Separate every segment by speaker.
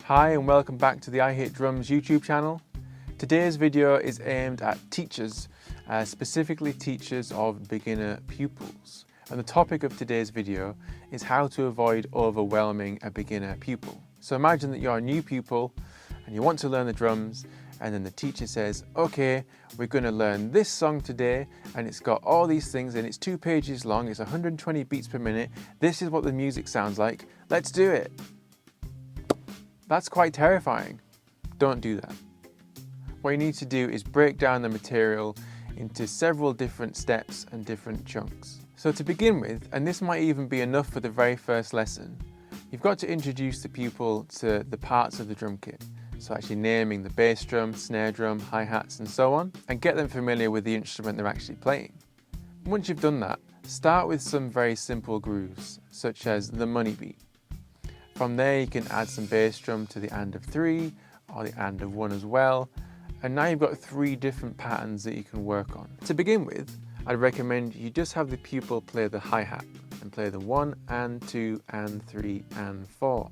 Speaker 1: Hi and welcome back to the I Hate Drums YouTube channel. Today's video is aimed at teachers, specifically teachers of beginner pupils. And the topic of today's video is how to avoid overwhelming a beginner pupil. So imagine that you're a new pupil and you want to learn the drums, and then the teacher says, okay, we're going to learn this song today and it's got all these things and it's 2 pages long, it's 120 beats per minute, this is what the music sounds like, let's do it. That's quite terrifying. Don't do that. What you need to do is break down the material into several different steps and different chunks. So to begin with, and this might even be enough for the very first lesson, you've got to introduce the pupil to the parts of the drum kit. So actually naming the bass drum, snare drum, hi-hats and so on, and get them familiar with the instrument they're actually playing. Once you've done that, start with some very simple grooves, such as the money beat. From there you can add some bass drum to the and of 3 or the and of 1 as well, and now you've got 3 different patterns that you can work on. To begin with, I'd recommend you just have the pupil play the hi-hat and play the 1 and 2 and 3 and 4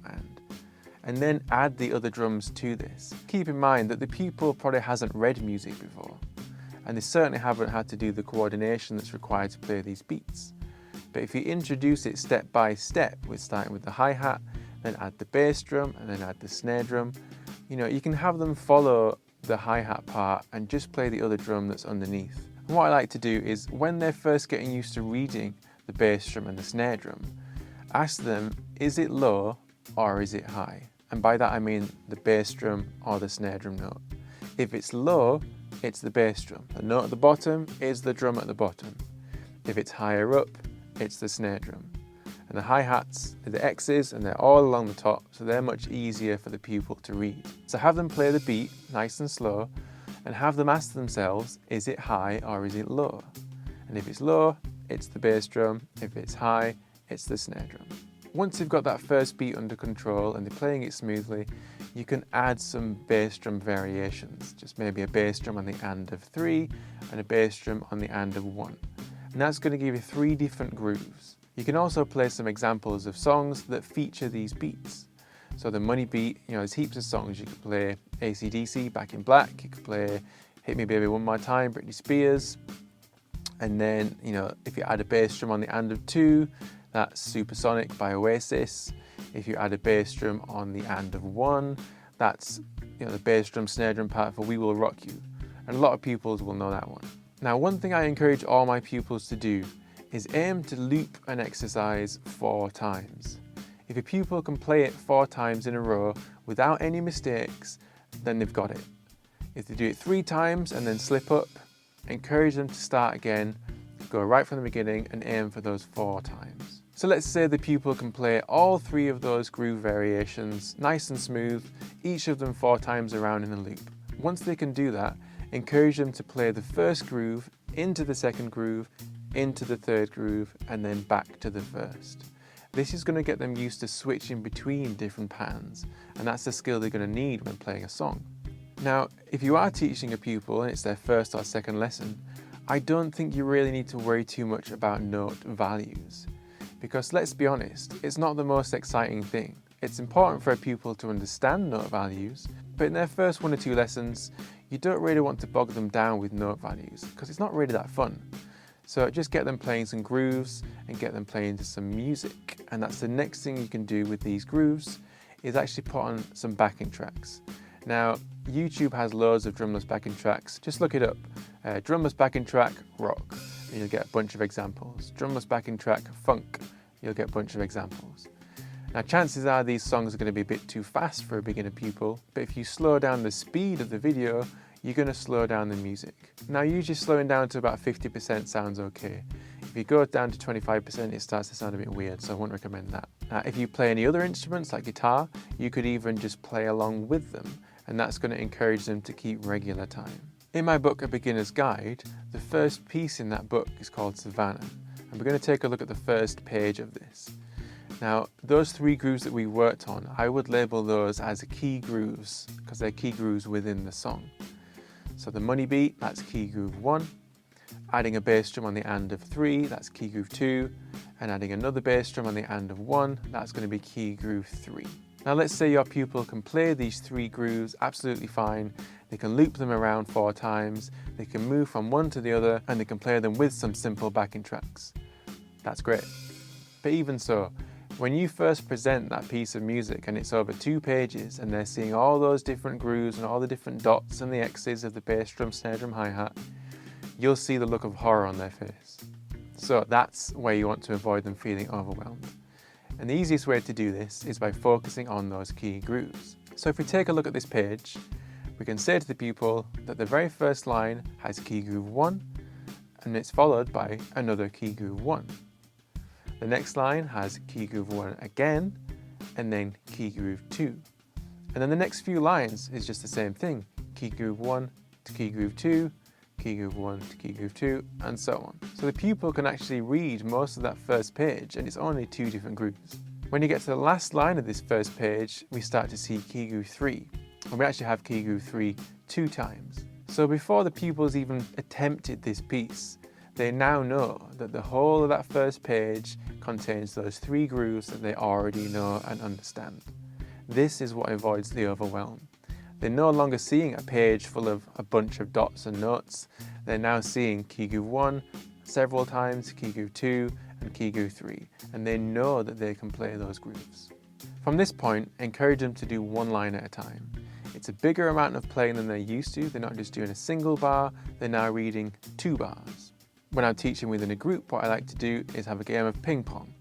Speaker 1: and then add the other drums to this. Keep in mind that the pupil probably hasn't read music before, and they certainly haven't had to do the coordination that's required to play these beats. But if you introduce it step by step, with starting with the hi-hat, then add the bass drum and then add the snare drum, you can have them follow the hi-hat part and just play the other drum that's underneath. And what I like to do is, when they're first getting used to reading the bass drum and the snare drum, ask them, is it low or is it high? And by that I mean the bass drum or the snare drum note. If it's low, it's the bass drum. The note at the bottom is the drum at the bottom. If it's higher up, it's the snare drum. And the hi-hats are the X's and they're all along the top, so they're much easier for the pupil to read. So have them play the beat nice and slow and have them ask themselves, is it high or is it low? And if it's low, it's the bass drum. If it's high, it's the snare drum. Once you've got that first beat under control and they're playing it smoothly, you can add some bass drum variations. Just maybe a bass drum on the and of 3 and a bass drum on the and of 1. And that's going to give you 3 different grooves. You can also play some examples of songs that feature these beats. So the money beat, there's heaps of songs. You could play AC/DC, Back in Black. You could play Hit Me Baby One More Time, Britney Spears. And then, if you add a bass drum on the and of 2, that's Supersonic by Oasis. If you add a bass drum on the and of 1, that's the bass drum, snare drum part for We Will Rock You. And a lot of pupils will know that one. Now, one thing I encourage all my pupils to do is aim to loop an exercise 4 times. If a pupil can play it 4 times in a row without any mistakes, then they've got it. If they do it 3 times and then slip up, encourage them to start again, go right from the beginning and aim for those 4 times. So let's say the pupil can play all 3 of those groove variations nice and smooth, each of them 4 times around in a loop. Once they can do that, encourage them to play the first groove into the second groove, into the third groove, and then back to the first. This is going to get them used to switching between different patterns, and that's the skill they're going to need when playing a song. Now, if you are teaching a pupil and it's their first or second lesson, I don't think you really need to worry too much about note values. Because let's be honest, it's not the most exciting thing. It's important for a pupil to understand note values, but in their first 1 or 2 lessons, you don't really want to bog them down with note values, because it's not really that fun. So just get them playing some grooves and get them playing to some music. And that's the next thing you can do with these grooves, is actually put on some backing tracks. Now, YouTube has loads of drumless backing tracks. Just look it up. Drumless backing track, rock. And you'll get a bunch of examples. Drumless backing track, funk. You'll get a bunch of examples. Now, chances are these songs are going to be a bit too fast for a beginner pupil, but if you slow down the speed of the video, you're going to slow down the music. Now, usually slowing down to about 50% sounds okay. If you go down to 25%, it starts to sound a bit weird, so I wouldn't recommend that. If you play any other instruments like guitar, you could even just play along with them, and that's going to encourage them to keep regular time. In my book, A Beginner's Guide, the first piece in that book is called Savannah, and we're going to take a look at the first page of this. Now, those 3 grooves that we worked on, I would label those as key grooves, because they're key grooves within the song. So the money beat, that's key groove 1. Adding a bass drum on the and of 3, that's key groove 2. And adding another bass drum on the and of 1, that's going to be key groove 3. Now let's say your pupil can play these 3 grooves absolutely fine, they can loop them around 4 times, they can move from one to the other, and they can play them with some simple backing tracks. That's great. But even so, when you first present that piece of music and it's over 2 pages and they're seeing all those different grooves and all the different dots and the X's of the bass drum, snare drum, hi-hat, you'll see the look of horror on their face. So that's where you want to avoid them feeling overwhelmed. And the easiest way to do this is by focusing on those key grooves. So if we take a look at this page, we can say to the pupil that the very first line has key groove 1 and it's followed by another key groove 1. The next line has key groove 1 again and then key groove 2. And then the next few lines is just the same thing, key groove 1 to key groove 2, key groove 1 to key groove 2, and so on. So the pupil can actually read most of that first page and it's only 2 different grooves. When you get to the last line of this first page, we start to see key groove 3, and we actually have key groove 3 2 times. So before the pupils even attempted this piece, they now know that the whole of that first page contains those 3 grooves that they already know and understand. This is what avoids the overwhelm. They're no longer seeing a page full of a bunch of dots and notes. They're now seeing key groove 1 several times, key groove 2 and key groove 3, and they know that they can play those grooves. From this point, encourage them to do 1 line at a time. It's a bigger amount of playing than they're used to. They're not just doing a single bar, they're now reading 2 bars. When I'm teaching within a group, what I like to do is have a game of ping pong.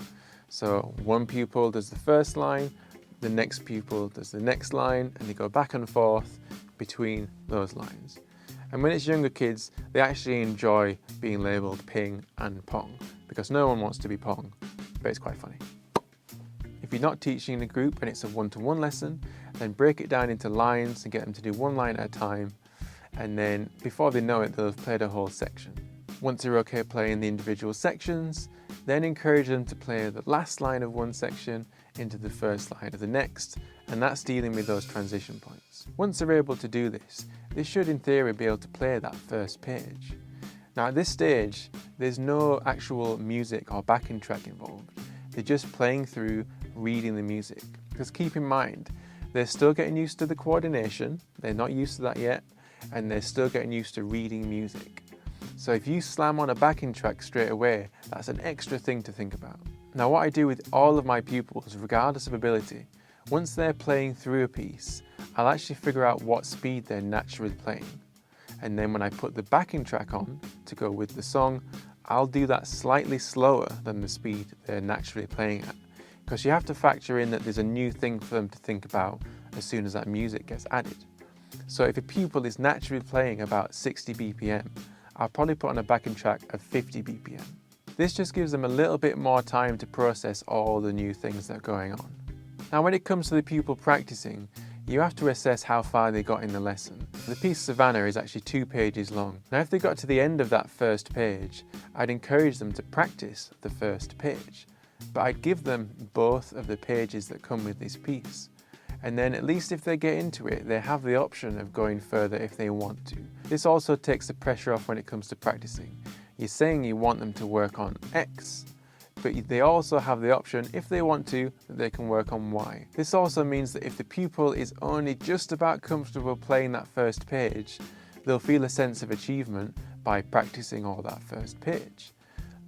Speaker 1: So one pupil does the first line, the next pupil does the next line, and they go back and forth between those lines. And when it's younger kids, they actually enjoy being labelled ping and pong, because no one wants to be pong, but it's quite funny. If you're not teaching in a group and it's a one-to-one lesson, then break it down into lines and get them to do 1 line at a time, and then before they know it, they'll have played a whole section. Once they're okay playing the individual sections, then encourage them to play the last line of one section into the first line of the next, and that's dealing with those transition points. Once they're able to do this, they should in theory be able to play that first page. Now at this stage, there's no actual music or backing track involved. They're just playing through, reading the music. Because keep in mind, they're still getting used to the coordination, they're not used to that yet, and they're still getting used to reading music. So if you slam on a backing track straight away, that's an extra thing to think about. Now what I do with all of my pupils, regardless of ability, once they're playing through a piece, I'll actually figure out what speed they're naturally playing. And then when I put the backing track on to go with the song, I'll do that slightly slower than the speed they're naturally playing at. Because you have to factor in that there's a new thing for them to think about as soon as that music gets added. So if a pupil is naturally playing about 60 BPM, I'll probably put on a backing track of 50 BPM. This just gives them a little bit more time to process all the new things that are going on. Now when it comes to the pupil practicing, you have to assess how far they got in the lesson. The piece Savannah is actually 2 pages long. Now if they got to the end of that first page, I'd encourage them to practice the first page. But I'd give them both of the pages that come with this piece. And then at least if they get into it, they have the option of going further if they want to. This also takes the pressure off when it comes to practicing. You're saying you want them to work on X, but they also have the option, if they want to, that they can work on Y. This also means that if the pupil is only just about comfortable playing that first page, they'll feel a sense of achievement by practicing all that first page.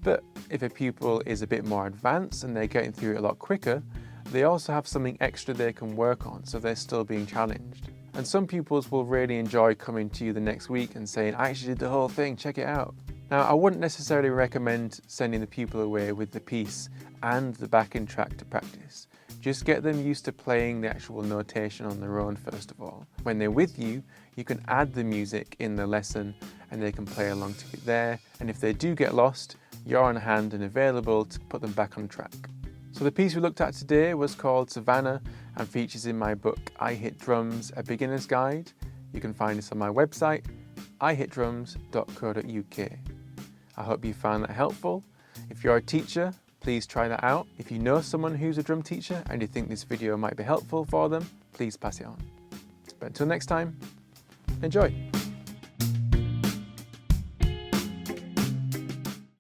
Speaker 1: But if a pupil is a bit more advanced and they're getting through it a lot quicker, they also have something extra they can work on, so they're still being challenged. And some pupils will really enjoy coming to you the next week and saying, I actually did the whole thing, check it out. Now, I wouldn't necessarily recommend sending the pupil away with the piece and the backing track to practice. Just get them used to playing the actual notation on their own first of all. When they're with you, you can add the music in the lesson and they can play along to it there. And if they do get lost, you're on hand and available to put them back on track. So the piece we looked at today was called Savannah and features in my book, I Hit Drums, A Beginner's Guide. You can find this on my website, ihitdrums.co.uk. I hope you found that helpful. If you're a teacher, please try that out. If you know someone who's a drum teacher and you think this video might be helpful for them, please pass it on. But until next time, enjoy.